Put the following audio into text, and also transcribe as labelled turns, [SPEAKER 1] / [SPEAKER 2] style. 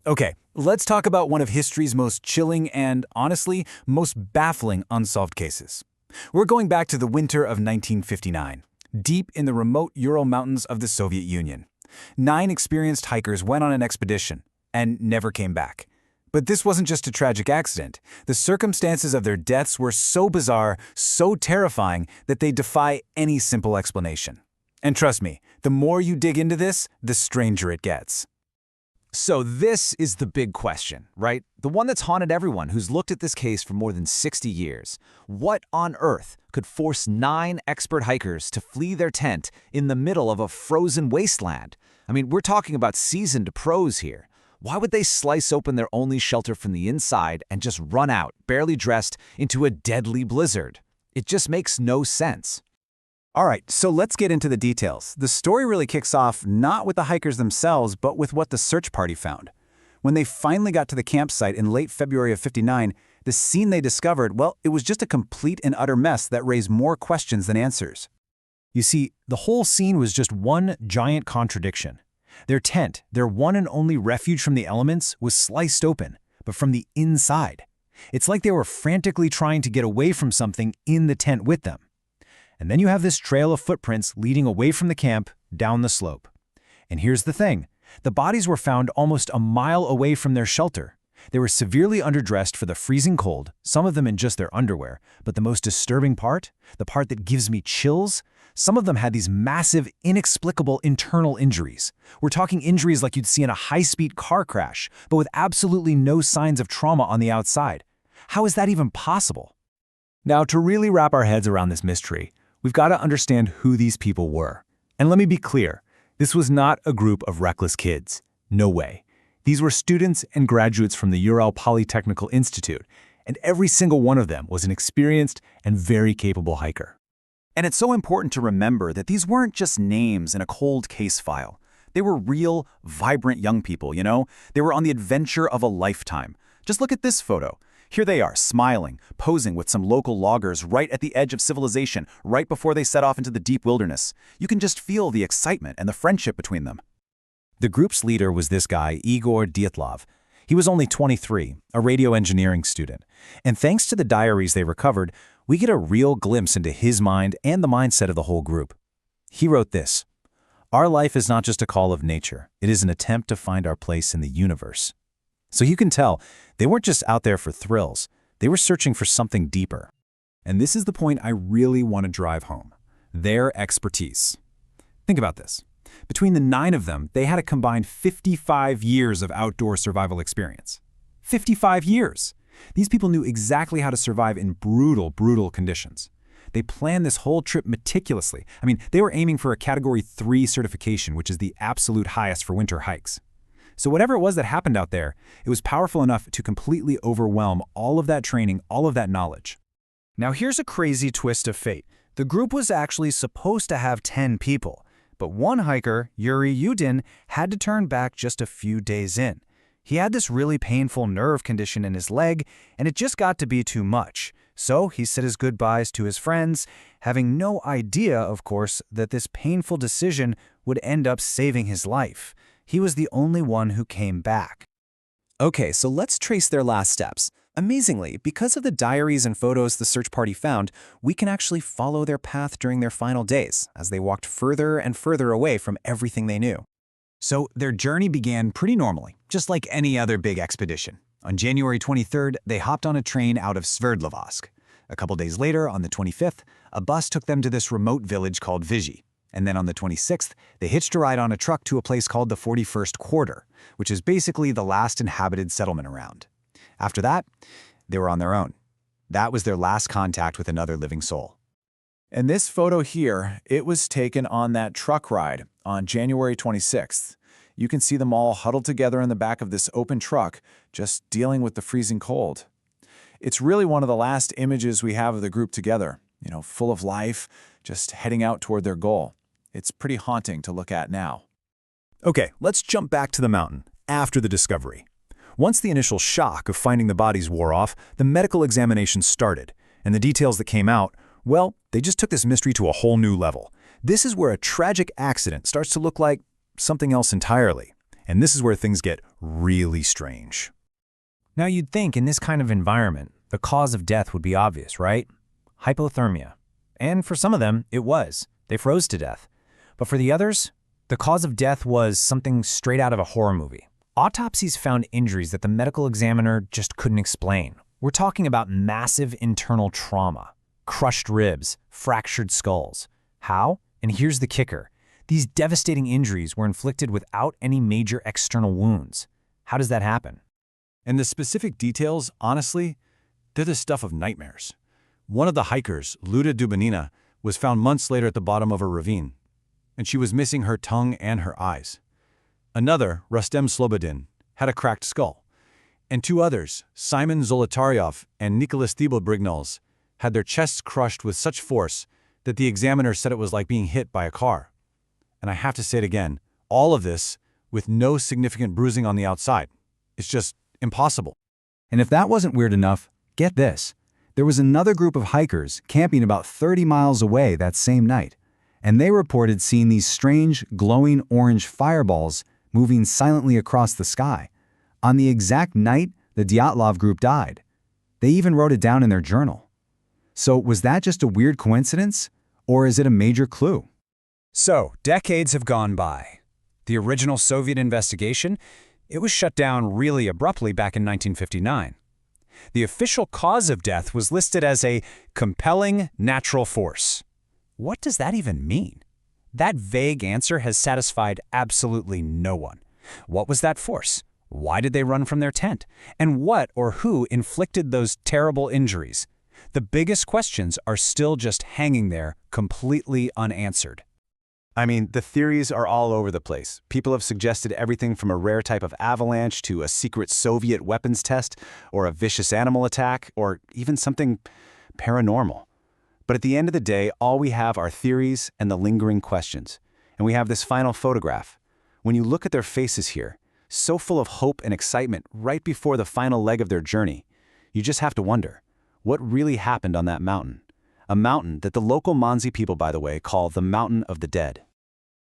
[SPEAKER 1] Okay, let's talk about one of history's most chilling and, honestly, most baffling unsolved cases. We're going back to the winter of 1959, deep in the remote Ural Mountains of the Soviet Union. 9 experienced hikers went on an expedition and never came back. But this wasn't just a tragic accident. The circumstances of their deaths were so bizarre, so terrifying, that they defy any simple explanation. And trust me, the more you dig into this, the stranger it gets.
[SPEAKER 2] So this is the big question, right? The one that's haunted everyone who's looked at this case for more than 60 years. What on earth could force 9 expert hikers to flee their tent in the middle of a frozen wasteland? I mean, we're talking about seasoned pros here. Why would they slice open their only shelter from the inside and just run out, barely dressed, into a deadly blizzard? It just makes no sense.
[SPEAKER 1] All right, so let's get into the details. The story really kicks off not with the hikers themselves, but with what the search party found. When they finally got to the campsite in late February of '59, the scene they discovered, well, it was just a complete and utter mess that raised more questions than answers.
[SPEAKER 3] You see, the whole scene was just one giant contradiction. Their tent, their one and only refuge from the elements, was sliced open, but from the inside. It's like they were frantically trying to get away from something in the tent with them. And then you have this trail of footprints leading away from the camp, down the slope. And here's the thing. The bodies were found almost a mile away from their shelter. They were severely underdressed for the freezing cold, some of them in just their underwear. But the most disturbing part, the part that gives me chills, some of them had these massive, inexplicable internal injuries. We're talking injuries like you'd see in a high-speed car crash, but with absolutely no signs of trauma on the outside. How is that even possible?
[SPEAKER 1] Now, to really wrap our heads around this mystery, we've got to understand who these people were. And let me be clear, this was not a group of reckless kids. No way. These were students and graduates from the Ural Polytechnical Institute, and every single one of them was an experienced and very capable hiker.
[SPEAKER 4] And it's so important to remember that these weren't just names in a cold case file. They were real, vibrant young people, you know? They were on the adventure of a lifetime. Just look at this photo. Here they are, smiling, posing with some local loggers right at the edge of civilization, right before they set off into the deep wilderness. You can just feel the excitement and the friendship between them.
[SPEAKER 3] The group's leader was this guy, Igor Dyatlov. He was only 23, a radio engineering student. And thanks to the diaries they recovered, we get a real glimpse into his mind and the mindset of the whole group. He wrote this: "Our life is not just a call of nature. It is an attempt to find our place in the universe." So you can tell, they weren't just out there for thrills. They were searching for something deeper.
[SPEAKER 1] And this is the point I really want to drive home: their expertise. Think about this. Between the 9 of them, they had a combined 55 years of outdoor survival experience. 55 years! These people knew exactly how to survive in brutal, brutal conditions. They planned this whole trip meticulously. I mean, they were aiming for a Category 3 certification, which is the absolute highest for winter hikes. So whatever it was that happened out there, it was powerful enough to completely overwhelm all of that training, all of that knowledge.
[SPEAKER 3] Now here's a crazy twist of fate. The group was actually supposed to have 10 people, but one hiker, Yuri Yudin, had to turn back just a few days in. He had this really painful nerve condition in his leg, and it just got to be too much. So he said his goodbyes to his friends, having no idea, of course, that this painful decision would end up saving his life. He was the only one who came back.
[SPEAKER 5] Okay, so let's trace their last steps. Amazingly, because of the diaries and photos the search party found, we can actually follow their path during their final days, as they walked further and further away from everything they knew.
[SPEAKER 1] So their journey began pretty normally, just like any other big expedition. On January 23rd, they hopped on a train out of Sverdlovsk. A couple days later, on the 25th, a bus took them to this remote village called Vizhy. And then on the 26th, they hitched a ride on a truck to a place called the 41st Quarter, which is basically the last inhabited settlement around. After that, they were on their own. That was their last contact with another living soul. And this photo here, it was taken on that truck ride on January 26th. You can see them all huddled together in the back of this open truck, just dealing with the freezing cold. It's really one of the last images we have of the group together, you know, full of life, just heading out toward their goal. It's pretty haunting to look at now.
[SPEAKER 3] Okay, let's jump back to the mountain, after the discovery. Once the initial shock of finding the bodies wore off, the medical examination started, and the details that came out, well, they just took this mystery to a whole new level. This is where a tragic accident starts to look like something else entirely. And this is where things get really strange. Now you'd think in this kind of environment, the cause of death would be obvious, right? Hypothermia. And for some of them, it was. They froze to death. But for the others, the cause of death was something straight out of a horror movie. Autopsies found injuries that the medical examiner just couldn't explain. We're talking about massive internal trauma, crushed ribs, fractured skulls. How? And here's the kicker. These devastating injuries were inflicted without any major external wounds. How does that happen?
[SPEAKER 1] And the specific details, honestly, they're the stuff of nightmares. One of the hikers, Luda Dubanina, was found months later at the bottom of a ravine, and she was missing her tongue and her eyes. Another, Rustem Slobodin, had a cracked skull. And two others, Simon Zolotaryov and Nicholas Thibault-Brignoles, had their chests crushed with such force that the examiner said it was like being hit by a car. And I have to say it again, all of this with no significant bruising on the outside. It's just impossible.
[SPEAKER 3] And if that wasn't weird enough, get this. There was another group of hikers camping about 30 miles away that same night, and they reported seeing these strange, glowing orange fireballs moving silently across the sky, on the exact night the Dyatlov group died. They even wrote it down in their journal. So was that just a weird coincidence, or is it a major clue? So, decades have gone by. The original Soviet investigation, it was shut down really abruptly back in 1959. The official cause of death was listed as a compelling natural force. What does that even mean? That vague answer has satisfied absolutely no one. What was that force? Why did they run from their tent? And what or who inflicted those terrible injuries? The biggest questions are still just hanging there, completely unanswered.
[SPEAKER 4] I mean, the theories are all over the place. People have suggested everything from a rare type of avalanche to a secret Soviet weapons test, or a vicious animal attack, or even something paranormal. But at the end of the day, all we have are theories and the lingering questions. And we have this final photograph. When you look at their faces here, so full of hope and excitement right before the final leg of their journey, you just have to wonder, what really happened on that mountain? A mountain that the local Mansi people, by the way, call the Mountain of the Dead.